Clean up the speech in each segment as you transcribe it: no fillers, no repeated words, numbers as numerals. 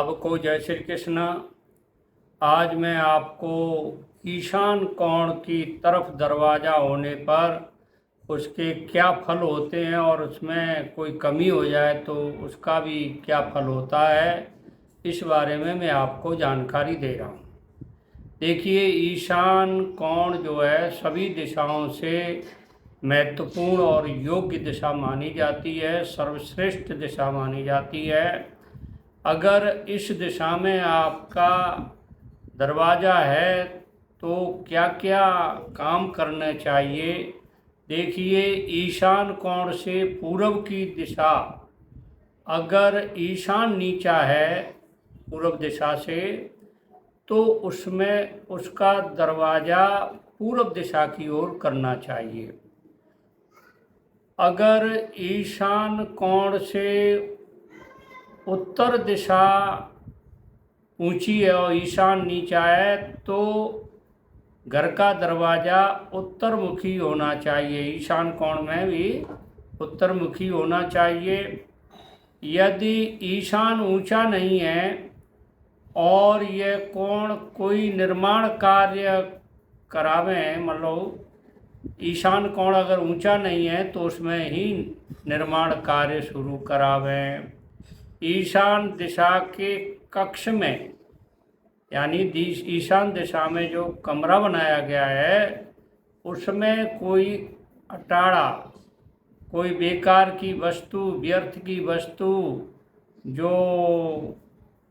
सबको जय श्री कृष्ण। आज मैं आपको ईशान कोण की तरफ दरवाज़ा होने पर उसके क्या फल होते हैं और उसमें कोई कमी हो जाए तो उसका भी क्या फल होता है, इस बारे में मैं आपको जानकारी दे रहा हूँ। देखिए, ईशान कोण जो है सभी दिशाओं से महत्वपूर्ण और योग्य दिशा मानी जाती है, सर्वश्रेष्ठ दिशा मानी जाती है। अगर इस दिशा में आपका दरवाज़ा है तो क्या क्या काम करने चाहिए। देखिए, ईशान कोण से पूर्व की दिशा, अगर ईशान नीचा है पूर्व दिशा से तो उसमें उसका दरवाज़ा पूर्व दिशा की ओर करना चाहिए। अगर ईशान कोण से उत्तर दिशा ऊंची है और ईशान नीचा है तो घर का दरवाज़ा उत्तर मुखी होना चाहिए। ईशान कोण में भी उत्तर मुखी होना चाहिए। यदि ईशान ऊंचा नहीं है और यह कोण कोई निर्माण कार्य करावे, मतलब ईशान कोण अगर ऊंचा नहीं है तो उसमें ही निर्माण कार्य शुरू करावें। ईशान दिशा के कक्ष में, यानी ईशान दिशा में जो कमरा बनाया गया है उसमें कोई अटाड़ा, कोई बेकार की वस्तु, व्यर्थ की वस्तु जो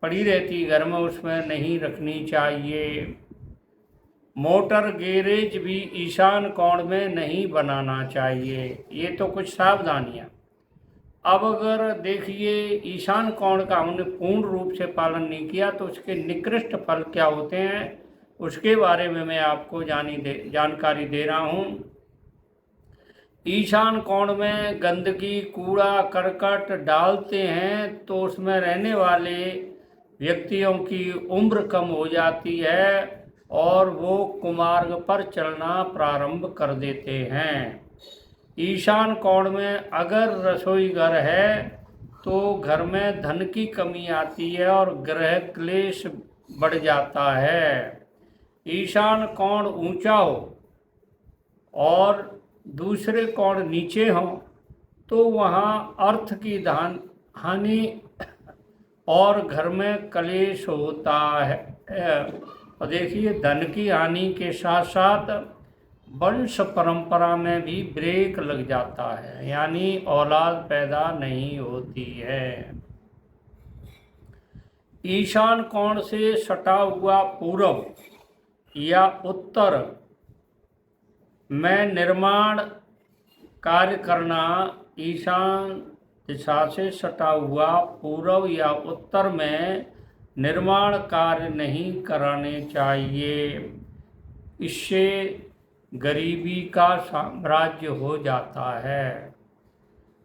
पड़ी रहती घर में उसमें नहीं रखनी चाहिए। मोटर गैरेज भी ईशान कोण में नहीं बनाना चाहिए। ये तो कुछ सावधानियाँ। अब अगर देखिए, ईशान कोण का हमने पूर्ण रूप से पालन नहीं किया तो उसके निकृष्ट फल क्या होते हैं उसके बारे में मैं आपको जानकारी दे रहा हूँ। ईशान कोण में गंदगी, कूड़ा करकट डालते हैं तो उसमें रहने वाले व्यक्तियों की उम्र कम हो जाती है और वो कुमार्ग पर चलना प्रारंभ कर देते हैं। ईशान कोण में अगर रसोई घर है तो घर में धन की कमी आती है और ग्रह क्लेश बढ़ जाता है। ईशान कोण ऊंचा हो और दूसरे कोण नीचे हों तो वहाँ अर्थ की हानि और घर में क्लेश होता है। और देखिए, धन की हानि के साथ साथ वंश परंपरा में भी ब्रेक लग जाता है, यानी औलाद पैदा नहीं होती है। ईशान कोण से सटा हुआ पूर्व या उत्तर में निर्माण कार्य करना, ईशान दिशा से सटा हुआ पूर्व या उत्तर में निर्माण कार्य नहीं कराने चाहिए। इससे गरीबी का साम्राज्य हो जाता है।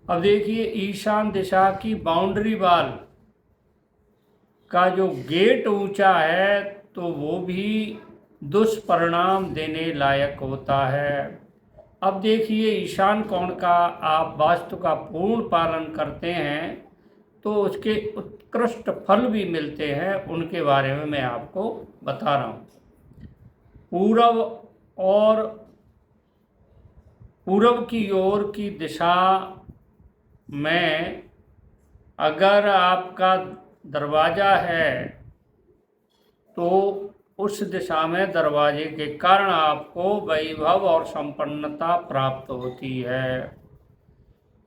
अब देखिए, ईशान दिशा की बाउंड्री वाल का जो गेट ऊंचा है तो वो भी दुष्परिणाम देने लायक होता है। अब देखिए, ईशान कोण का आप वास्तु का पूर्ण पालन करते हैं तो उसके उत्कृष्ट फल भी मिलते हैं, उनके बारे में मैं आपको बता रहा हूँ। पूर्व और पूर्व की ओर की दिशा में अगर आपका दरवाज़ा है तो उस दिशा में दरवाजे के कारण आपको वैभव और संपन्नता प्राप्त होती है।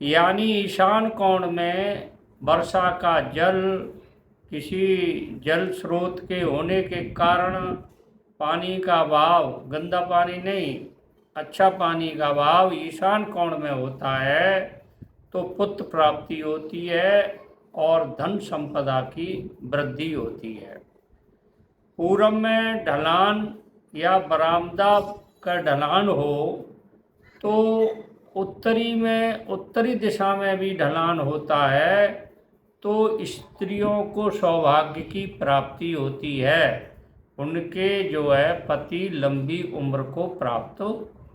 यानी ईशान कोण में वर्षा का जल, किसी जल स्रोत के होने के कारण पानी का भाव, गंदा पानी नहीं, अच्छा पानी का भाव ईशान कोण में होता है तो पुत्र प्राप्ति होती है और धन संपदा की वृद्धि होती है। पूरब में ढलान या बरामदा का ढलान हो तो उत्तरी दिशा में भी ढलान होता है तो स्त्रियों को सौभाग्य की प्राप्ति होती है, उनके जो है पति लंबी उम्र को प्राप्त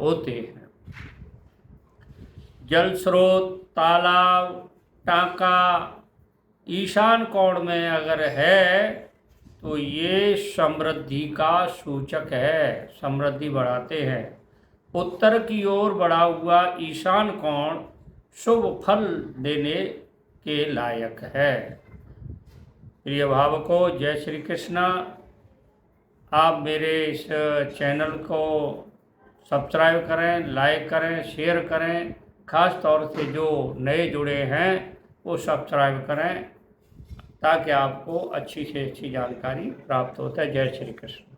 होते हैं। जल स्रोत, तालाब, टाका ईशान कोण में अगर है तो ये समृद्धि का सूचक है, समृद्धि बढ़ाते हैं। उत्तर की ओर बढ़ा हुआ ईशान कोण शुभ फल देने के लायक है। प्रिय भावकों, जय श्री कृष्णा। आप मेरे इस चैनल को सब्सक्राइब करें, लाइक करें, शेयर करें। खास तौर से जो नए जुड़े हैं वो सब्सक्राइब करें ताकि आपको अच्छी से अच्छी जानकारी प्राप्त होता है। जय श्री कृष्ण।